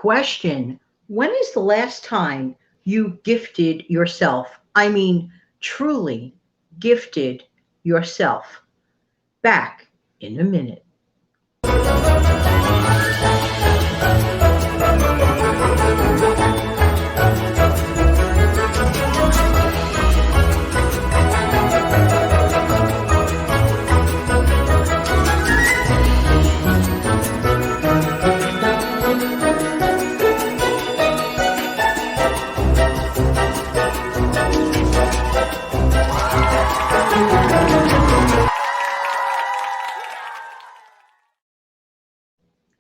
Question: when is the last time you gifted yourself? I mean, truly gifted yourself. Back in a minute.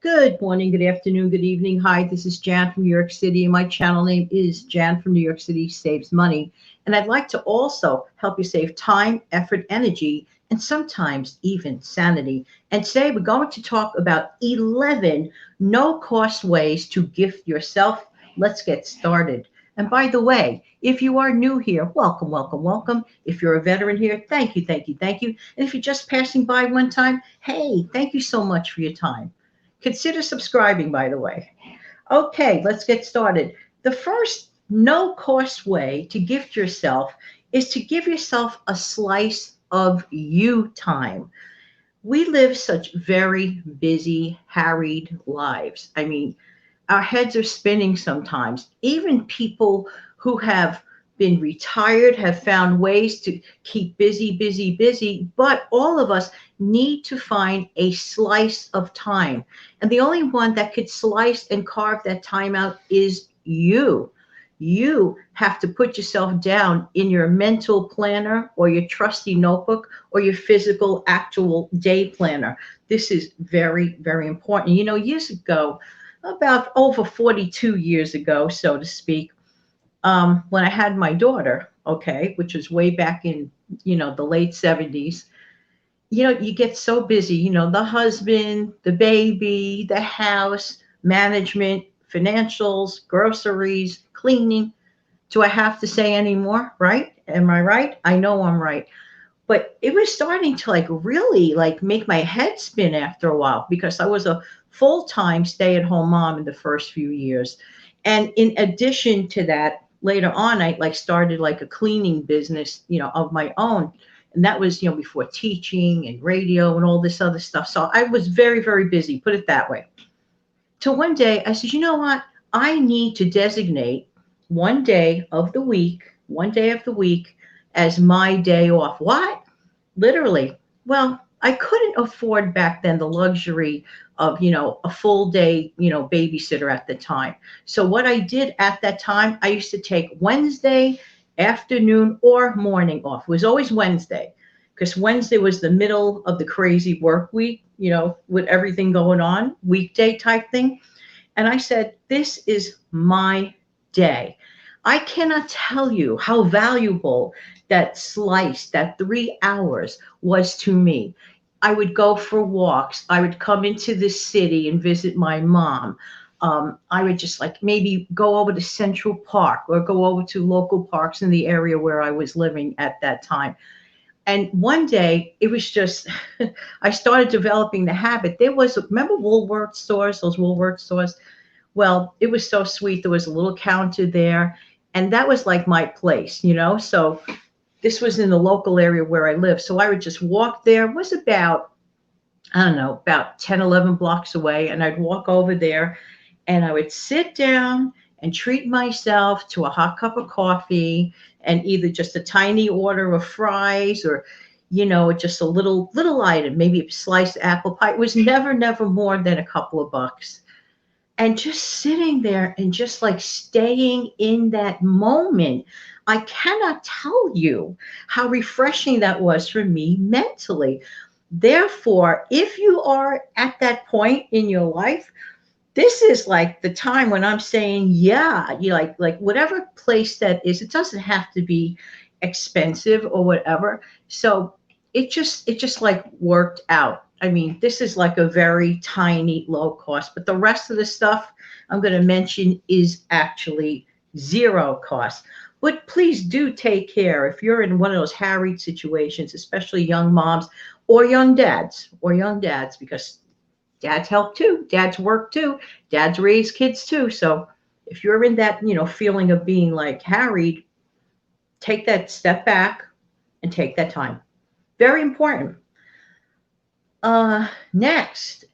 Good morning, good afternoon, good evening. Hi, this is Jan from New York City, and my channel name is Jan from New York City Saves Money. And I'd like to also help you save time, effort, energy, and sometimes even sanity. And today we're going to talk about 11 no cost ways to gift yourself. Let's get started. And by the way, if you are new here, welcome, welcome, welcome. If you're a veteran here, thank you, thank you, thank you. And if you're just passing by one time, hey, thank you so much for your time. Consider subscribing, by the way. Okay, let's get started. The first no cost way to gift yourself is to give yourself a slice of you time. We live such very busy, harried lives. I mean, our heads are spinning sometimes. Even people who have been retired have found ways to keep busy, busy, busy, but all of us need to find a slice of time. And the only one that could slice and carve that time out is you. You have to put yourself down in your mental planner or your trusty notebook or your physical actual day planner. This is very, very important. You know, years ago, about over 42 years ago, so to speak, when I had my daughter, okay, which was way back in, the late 70s, you get so busy, the husband, the baby, the house, management, financials, groceries, cleaning. Do I have to say any more? Right? Am I right? I know I'm right. But it was starting to really make my head spin after a while because I was a full-time stay-at-home mom in the first few years. And in addition to that, later on, I started a cleaning business, of my own. And that was, before teaching and radio and all this other stuff. So I was very, very busy, put it that way. Till one day I said, you know what? I need to designate one day of the week as my day off. What? Literally. Well, I couldn't afford back then the luxury of, a full day, babysitter at the time. So what I did at that time, I used to take Wednesday afternoon or morning off. It was always Wednesday because Wednesday was the middle of the crazy work week, with everything going on, weekday type thing. And I said, this is my day. I cannot tell you how valuable that slice, that 3 hours was to me. I would go for walks. I would come into the city and visit my mom. I would just maybe go over to Central Park or go over to local parks in the area where I was living at that time. And one day it was just, I started developing the habit. There was, remember Woolworth stores, those Woolworth stores? Well, it was so sweet. There was a little counter there. And that was like my place, So this was in the local area where I live. So I would just walk there. It was about, I don't know, about 10, 11 blocks away. And I'd walk over there and I would sit down and treat myself to a hot cup of coffee and either just a tiny order of fries or, just a little item, maybe a sliced apple pie. It was never more than a couple of bucks. And just sitting there and just staying in that moment, I cannot tell you how refreshing that was for me mentally. Therefore, if you are at that point in your life, this is the time when I'm saying, yeah, you whatever place that is, it doesn't have to be expensive or whatever. So it just worked out. I mean, this is a very tiny low cost, but the rest of the stuff I'm going to mention is actually zero cost. But please do take care if you're in one of those harried situations, especially young moms or young dads, because Dads help too. Dads work too. Dads raise kids too. So if you're in that, feeling of being like harried, take that step back and take that time. Very important. Next,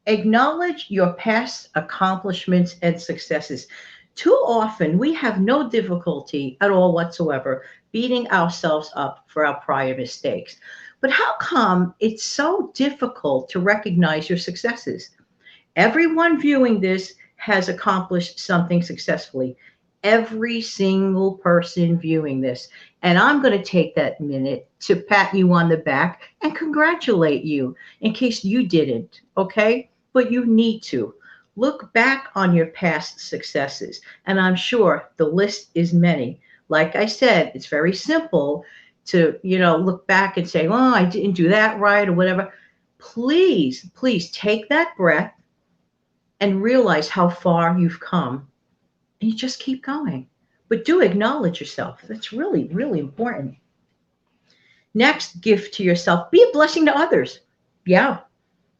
acknowledge your past accomplishments and successes. Too often, we have no difficulty at all whatsoever beating ourselves up for our prior mistakes. But how come it's so difficult to recognize your successes? Everyone viewing this has accomplished something successfully. Every single person viewing this. And I'm going to take that minute to pat you on the back and congratulate you in case you didn't, okay? But you need to. Look back on your past successes, and I'm sure the list is many. Like I said, it's very simple to, look back and say, oh, I didn't do that right or whatever. Please, please take that breath and realize how far you've come, and you just keep going. But do acknowledge yourself. That's really, really important. Next, gift to yourself. Be a blessing to others. Yeah.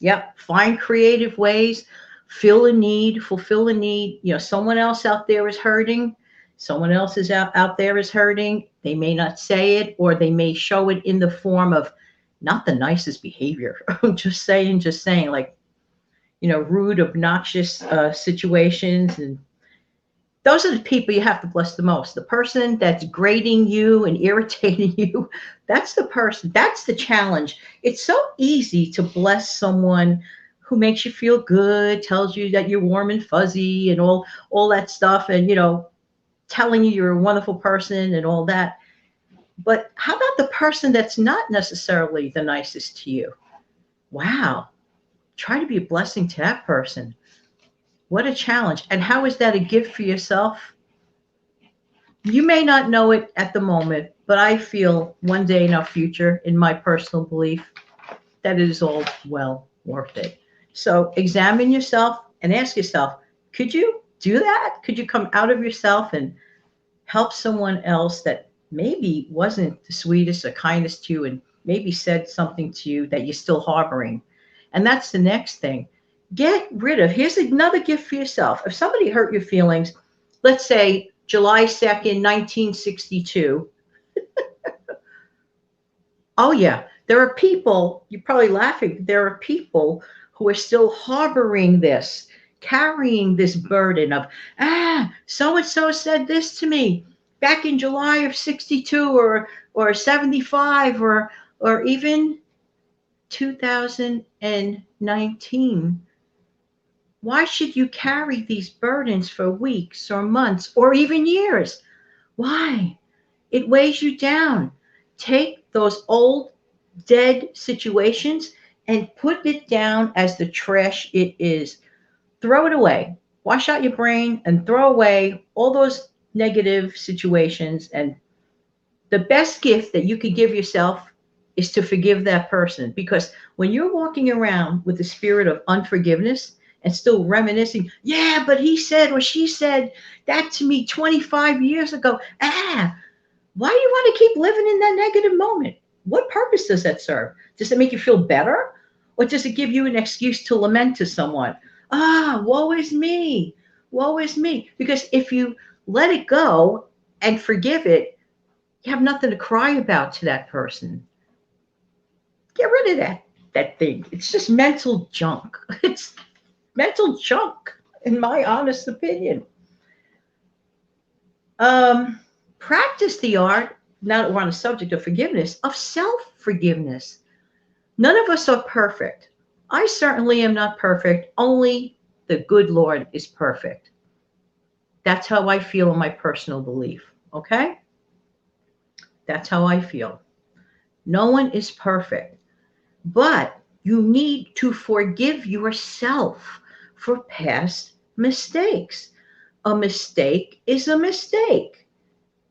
Yep. Find creative ways, fill a need, fulfill a need. Someone else out there is hurting. Someone else is out there is hurting. They may not say it, or they may show it in the form of not the nicest behavior. just saying, like, rude, obnoxious situations. And those are the people you have to bless the most. The person that's grating you and irritating you, that's the person, that's the challenge. It's so easy to bless someone who makes you feel good, tells you that you're warm and fuzzy and all that stuff, and telling you you're a wonderful person and all that. But how about the person that's not necessarily the nicest to you? Wow. Try to be a blessing to that person. What a challenge. And how is that a gift for yourself? You may not know it at the moment, but I feel one day in our future, in my personal belief, that it is all well worth it. So examine yourself and ask yourself, could you do that? Could you come out of yourself and help someone else that maybe wasn't the sweetest or kindest to you, and maybe said something to you that you're still harboring? And that's the next thing. Get rid of, here's another gift for yourself. If somebody hurt your feelings, let's say July 2nd, 1962. Oh, yeah. There are people, you're probably laughing, there are people who are still harboring this, carrying this burden of, so and so said this to me back in July of 62 or 75 or even 2019. Why should you carry these burdens for weeks or months or even years? Why? It weighs you down. Take those old, dead situations and put it down as the trash it is. Throw it away. Wash out your brain and throw away all those negative situations. And the best gift that you could give yourself is to forgive that person. Because when you're walking around with the spirit of unforgiveness and still reminiscing, yeah, but he said or she said that to me 25 years ago. Why do you want to keep living in that negative moment? What purpose does that serve? Does it make you feel better? Or does it give you an excuse to lament to someone? Woe is me. Woe is me. Because if you let it go and forgive it, you have nothing to cry about to that person. Get rid of that thing. It's just mental junk. It's mental junk, in my honest opinion. Practice the art, now that we're on the subject of forgiveness, of self-forgiveness. None of us are perfect. I certainly am not perfect. Only the good Lord is perfect. That's how I feel in my personal belief. Okay? That's how I feel. No one is perfect. But you need to forgive yourself for past mistakes. A mistake is a mistake.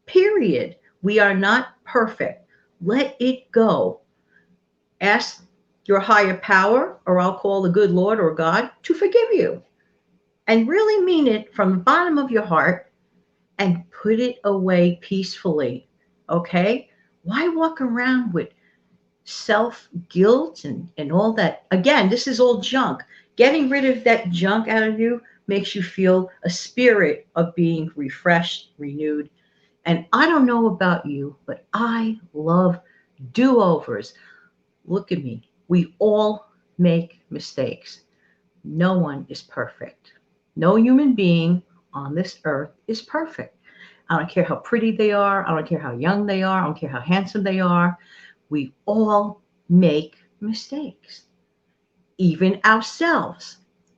Period. We are not perfect. Let it go. Ask your higher power, or I'll call the good Lord or God, to forgive you. And really mean it from the bottom of your heart and put it away peacefully. Okay? Why walk around with self-guilt and all that. Again, this is all junk. Getting rid of that junk out of you makes you feel a spirit of being refreshed, renewed. And I don't know about you, but I love do-overs. Look at me. We all make mistakes. No one is perfect. No human being on this earth is perfect. I don't care how pretty they are. I don't care how young they are. I don't care how handsome they are. We all make mistakes, even ourselves.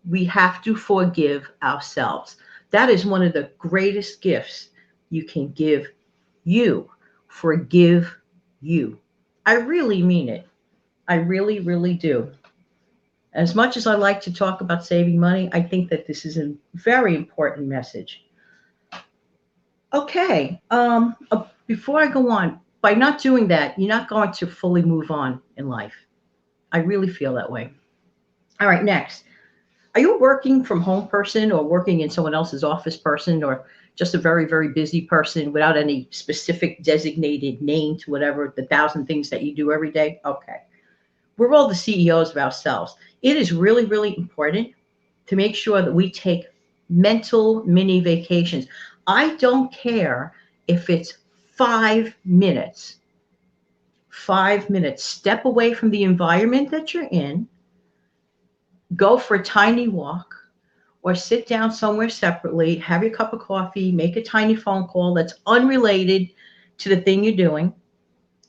We have to forgive ourselves. That is one of the greatest gifts you can give you. Forgive you. I really mean it. I really, really do. As much as I like to talk about saving money, I think that this is a very important message. Okay, before I go on, by not doing that, you're not going to fully move on in life. I really feel that way. All right, next. Are you a working from home person or working in someone else's office person or just a very, very busy person without any specific designated name to whatever the thousand things that you do every day? Okay. We're all the CEOs of ourselves. It is really, really important to make sure that we take mental mini vacations. I don't care if it's 5 minutes. 5 minutes. Step away from the environment that you're in, go for a tiny walk, or sit down somewhere separately, have your cup of coffee, make a tiny phone call that's unrelated to the thing you're doing,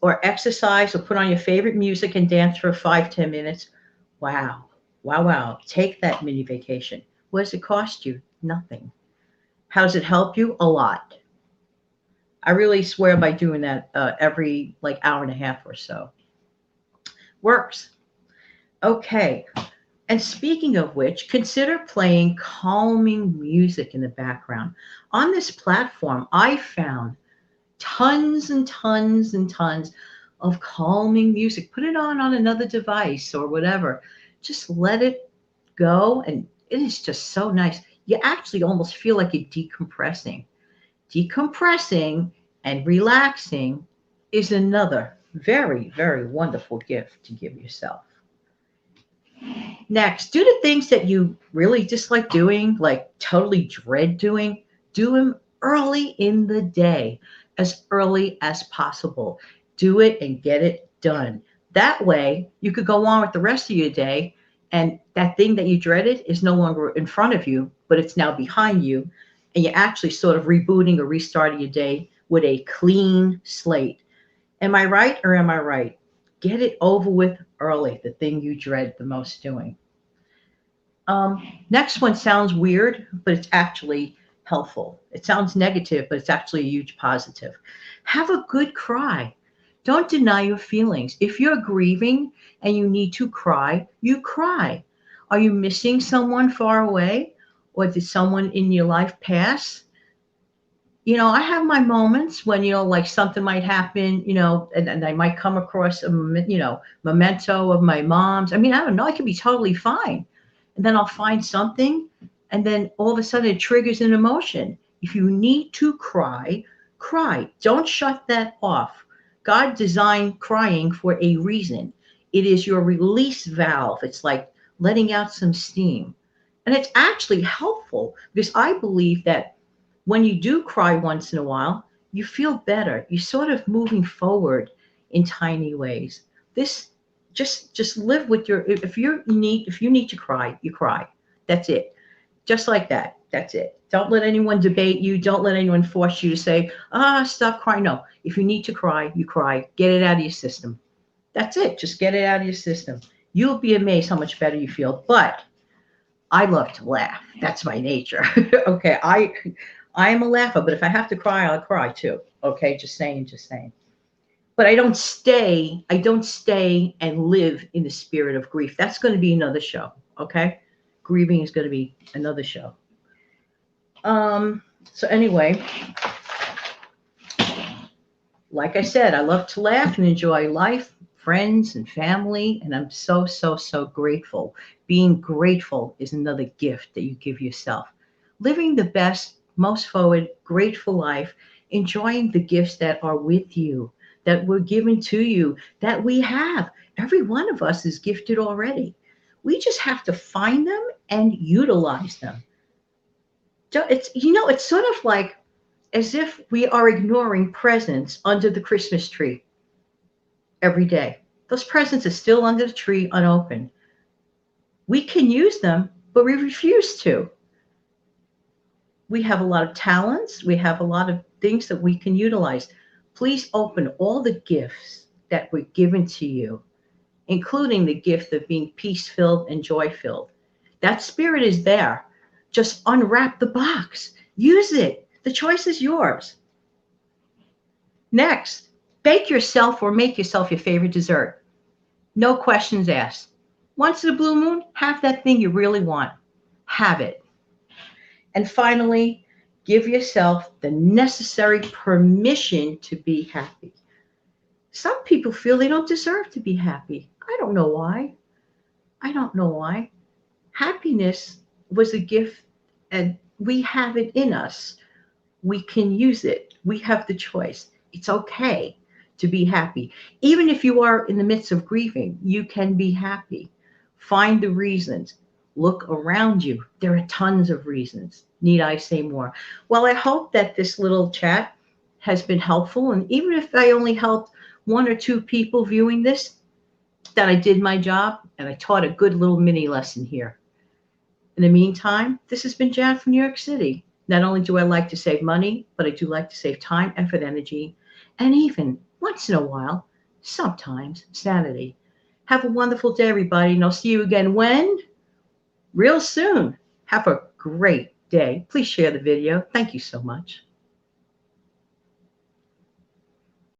or exercise or put on your favorite music and dance for 5, 10 minutes. Wow. Wow, wow. Take that mini vacation. What does it cost you? Nothing. How does it help you? A lot. I really swear by doing that every like hour and a half or so. Works. Okay. And speaking of which, consider playing calming music in the background. On this platform, I found tons and tons and tons of calming music. Put it on another device or whatever. Just let it go. And it is just so nice. You actually almost feel like you're decompressing. Decompressing and relaxing is another very, very wonderful gift to give yourself. Next, do the things that you really dislike doing, like totally dread doing, do them early in the day, as early as possible. Do it and get it done. That way, you could go on with the rest of your day, and that thing that you dreaded is no longer in front of you, but it's now behind you, and you're actually sort of rebooting or restarting your day with a clean slate. Am I right or am I right? Get it over with early, the thing you dread the most doing. Next one sounds weird, but it's actually helpful. It sounds negative, but it's actually a huge positive. Have a good cry. Don't deny your feelings. If you're grieving and you need to cry, you cry. Are you missing someone far away? Or did someone in your life pass? I have my moments when, like something might happen, and I might come across memento of my mom's. I mean, I don't know, I could be totally fine. And then I'll find something, and then all of a sudden it triggers an emotion. If you need to cry, cry. Don't shut that off. God designed crying for a reason. It is your release valve. It's like letting out some steam. And it's actually helpful because I believe that when you do cry once in a while, you feel better. You're sort of moving forward in tiny ways. This just live with your if you need to cry, you cry. That's it. Just like that. That's it. Don't let anyone debate you. Don't let anyone force you to say, stop crying. No. If you need to cry, you cry. Get it out of your system. That's it. Just get it out of your system. You'll be amazed how much better you feel. But I love to laugh. That's my nature. Okay. I am a laugher, but if I have to cry, I'll cry too. Okay, just saying, just saying. But I don't stay and live in the spirit of grief. That's going to be another show. Okay. Grieving is going to be another show. So anyway, like I said, I love to laugh and enjoy life, friends and family, and I'm so, so, so grateful. Being grateful is another gift that you give yourself. Living the best, most forward, grateful life, enjoying the gifts that are with you. that were given to you, that we have. Every one of us is gifted already. We just have to find them and utilize them. It's sort of like as if we are ignoring presents under the Christmas tree every day. Those presents are still under the tree unopened. We can use them, but we refuse to. We have a lot of talents. We have a lot of things that we can utilize. Please open all the gifts that were given to you, including the gift of being peace filled and joy filled. That spirit is there. Just unwrap the box. Use it. The choice is yours. Next, bake yourself or make yourself your favorite dessert. No questions asked. Once in a blue moon, have that thing you really want. Have it. And finally, give yourself the necessary permission to be happy. Some people feel they don't deserve to be happy. I don't know why. I don't know why. Happiness was a gift and we have it in us. We can use it. We have the choice. It's okay to be happy. Even if you are in the midst of grieving, you can be happy. Find the reasons. Look around you. There are tons of reasons. Need I say more? Well, I hope that this little chat has been helpful. And even if I only helped one or two people viewing this, that I did my job and I taught a good little mini lesson here. In the meantime, this has been Jan from New York City. Not only do I like to save money, but I do like to save time, effort, energy, and even once in a while, sometimes sanity. Have a wonderful day, everybody, and I'll see you again when? Real soon. Have a great day. Please share the video. Thank you so much.